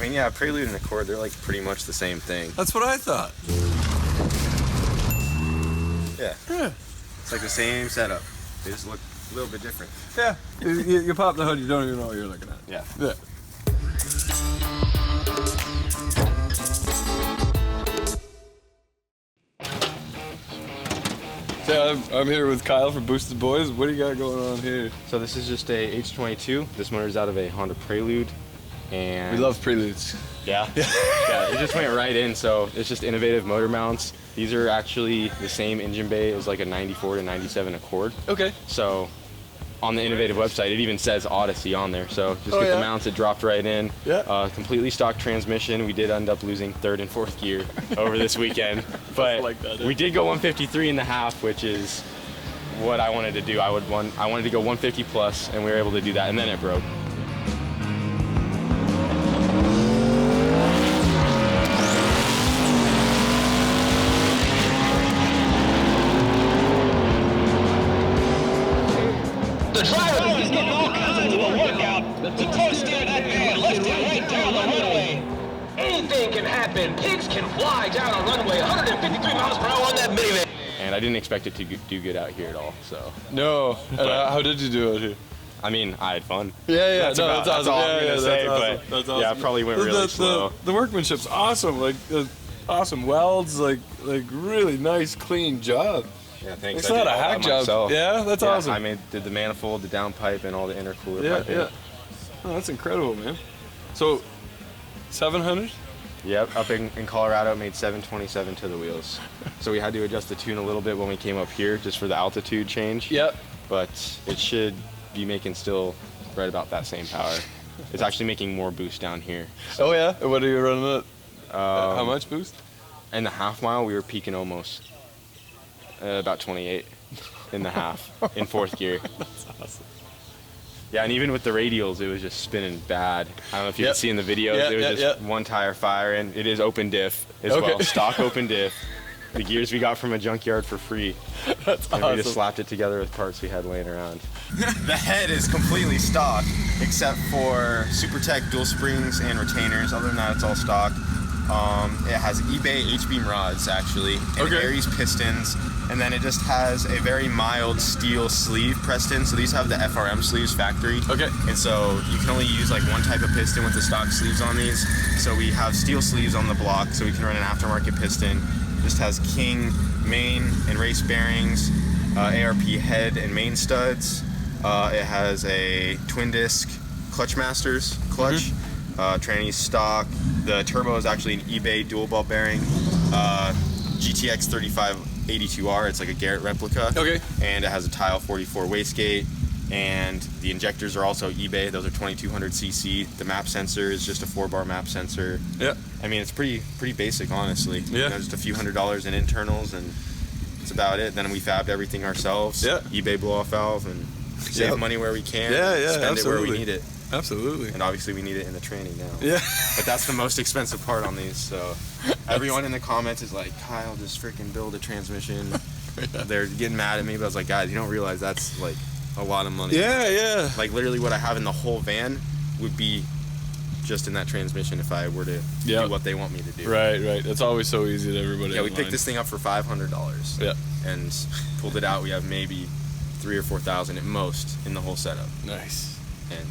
I mean, yeah, Prelude and Accord, they're like pretty much the same thing. That's what I thought. Yeah. It's like the same setup. They just look a little bit different. Yeah. You pop the hood, you don't even know what you're looking at. Yeah. Yeah. So I'm here with Kyle from Boostedboiz. What do you got going on here? So this is just a H22. This motor's out of a Honda Prelude. And We love Preludes. Yeah. Yeah, it just went right in, so it's just innovative motor mounts. These are actually the same engine bay as like a 94 to 97 Accord. Okay. So on the innovative website, it even says Odyssey on there. So just get the mounts, it dropped right in. Yeah. Completely stock transmission. We did end up losing 3rd and 4th gear over this weekend. But like that, we did go 153.5, which is what I wanted to do. I wanted to go 150 plus, and we were able to do that, and then it broke. The driver is getting all kinds of a workout. The toe steer that van lifted right down the runway. Anything can happen. Pigs can fly down a runway 153 miles per hour on that minivan. And I didn't expect it to do good out here at all, so. No. How did you do out here? I mean, I had fun. Yeah, That's all I'm gonna say, that's awesome. yeah, it probably went really slow. The workmanship's awesome. Like, awesome welds, like really nice, clean job. Yeah, thanks. It's not a hack job. Myself. Yeah, that's awesome. I did the manifold, the downpipe, and all the intercooler piping. Yeah. Oh, that's incredible, man. So, 700? Yep, up in Colorado, it made 727 to the wheels. So we had to adjust the tune a little bit when we came up here, just for the altitude change. Yep. But it should be making still right about that same power. It's actually making more boost down here. So, Oh yeah? What are you running at? How much boost? in the half mile, we were peaking almost about 28 in the half in 4th gear. That's awesome. Yeah, and even with the radials, it was just spinning bad. I don't know if you can see in the videos, it was just one tire firing. It is open diff as well, stock open diff. The gears we got from a junkyard for free. That's and awesome. we just slapped it together with parts we had laying around. The head is completely stock, except for SuperTech dual springs and retainers. Other than that, it's all stock. It has eBay H-beam rods, actually, and Aries pistons, and then it just has a very mild steel sleeve pressed in. So these have the FRM sleeves factory. Okay. And so you can only use like one type of piston with the stock sleeves on these. So we have steel sleeves on the block, so we can run an aftermarket piston. Just has King main and race bearings, ARP head and main studs. It has a twin disc clutch masters clutch, tranny stock. The turbo is actually an eBay dual ball bearing, GTX 3582R. It's like a Garrett replica. Okay. And it has a Tile 44 wastegate. And the injectors are also eBay. Those are 2200 cc. The map sensor is just a 4-bar map sensor. Yeah. I mean, it's pretty basic, honestly. Yeah. You know, just a few $100s in internals, and that's about it. Then we fabbed everything ourselves. Yeah. eBay blow-off valve, and save money where we can. Spend it where we need it. Absolutely. And obviously we need it in the training now. Yeah. But that's the most expensive part on these. So everyone in the comments is like, Kyle, just freaking build a transmission. They're getting mad at me, but I was like, guys, you don't realize that's like a lot of money. Yeah, yeah. Like literally what I have in the whole van would be just in that transmission if I were to do what they want me to do. Right, right. That's always so easy to everybody. Yeah, we picked this thing up for $500. Yeah. And pulled it out. We have maybe 3,000 or 4,000 at most in the whole setup. Nice. And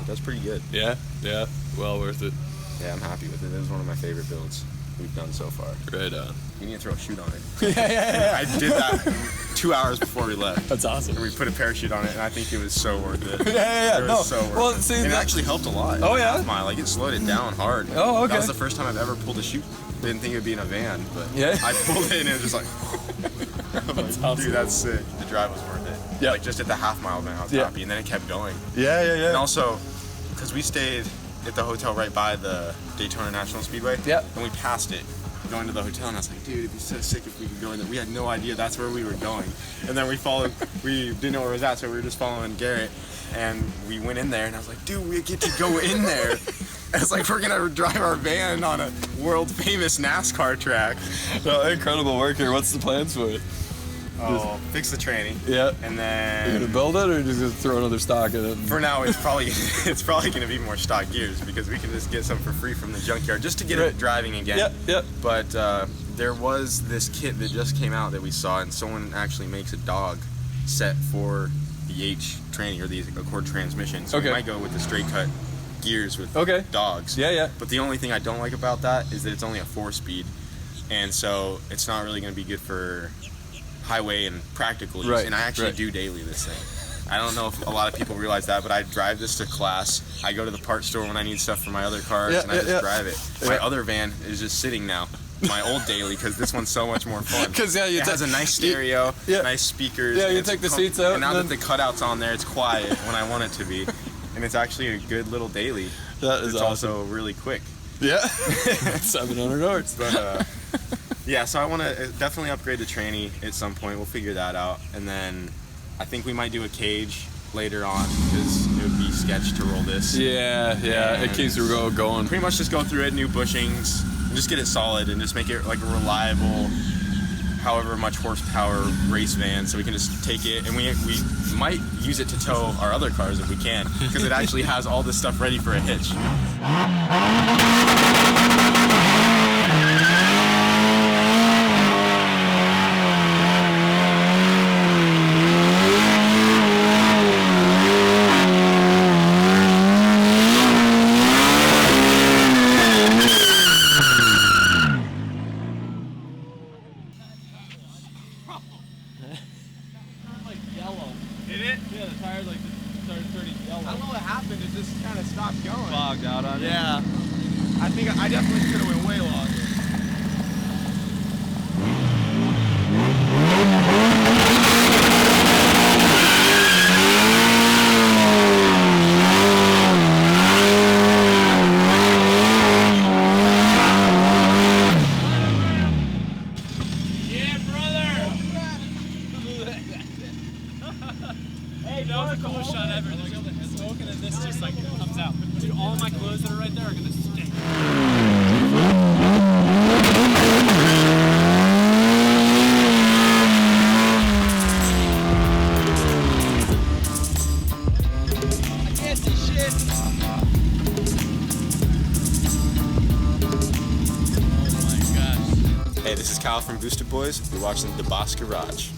it does pretty good. Yeah, yeah. Well worth it. Yeah, I'm happy with it. It was one of my favorite builds we've done so far. Right on. You need to throw a chute on it. Yeah. I did that 2 hours before we left. That's awesome. And we put a parachute on it, and I think it was so worth it. Yeah. It was so worth it. See, and it actually helped a lot. Oh, yeah? Like, it slowed it down hard. Oh, okay. That was the first time I've ever pulled a chute. Didn't think it would be in a van, but I pulled it, and it was just like, I'm like, awesome. Dude, that's sick. The drive was worth it. Yeah. Like, just at the half-mile man, I was happy, and then it kept going. Yeah. And also, because we stayed at the hotel right by the Daytona National Speedway. Yep. And we passed it going to the hotel, and I was like, dude, it'd be so sick if we could go in there. We had no idea that's where we were going. And then we didn't know where it was at, so we were just following Garrett. And we went in there, and I was like, dude, we get to go in there. It's like we're gonna drive our van on a world famous NASCAR track. So incredible work here. What's the plans for it? Oh, fix the tranny. Yeah. And Are you then gonna build it, or just gonna throw another stock in it? for now, it's probably gonna be more stock gears because we can just get some for free from the junkyard just to get it driving again. Yep. But there was this kit that just came out that we saw, and someone actually makes a dog set for the H tranny or the Accord transmission. So we might go with the straight cut gears with dogs. Yeah. But the only thing I don't like about that is that it's only a 4-speed, and so it's not really going to be good for highway and practical use. Right, And I actually right. do daily this thing. I don't know if a lot of people realize that, but I drive this to class. I go to the parts store when I need stuff for my other cars, and I just drive it. My other van is just sitting now. My old daily, because this one's so much more fun. Because it has a nice stereo, nice speakers. Yeah, you take the seats out. And now that the cutout's on there, it's quiet when I want it to be. And it's actually a good little daily. That is it's awesome. also really quick. Yeah. 700 horse. But yeah, so I want to definitely upgrade the tranny at some point. We'll figure that out. And then I think we might do a cage later on because it would be sketch to roll this. Yeah. It keeps the going. Pretty much just go through it, new bushings, and just get it solid and just make it like a reliable, however much horsepower race van, so we can just take it, and we might use it to tow our other cars if we can, because it actually has all this stuff ready for a hitch. Bogged out on it. Yeah. I definitely could have went way longer. Yeah, brother! Hey, that was the coolest shot ever. There's smoke and then this just like comes out. Dude, all my clothes that are right there are gonna stink. I can't see shit. Oh my gosh. Hey, this is Kyle from Boostedboiz. You're watching Deboss Garage.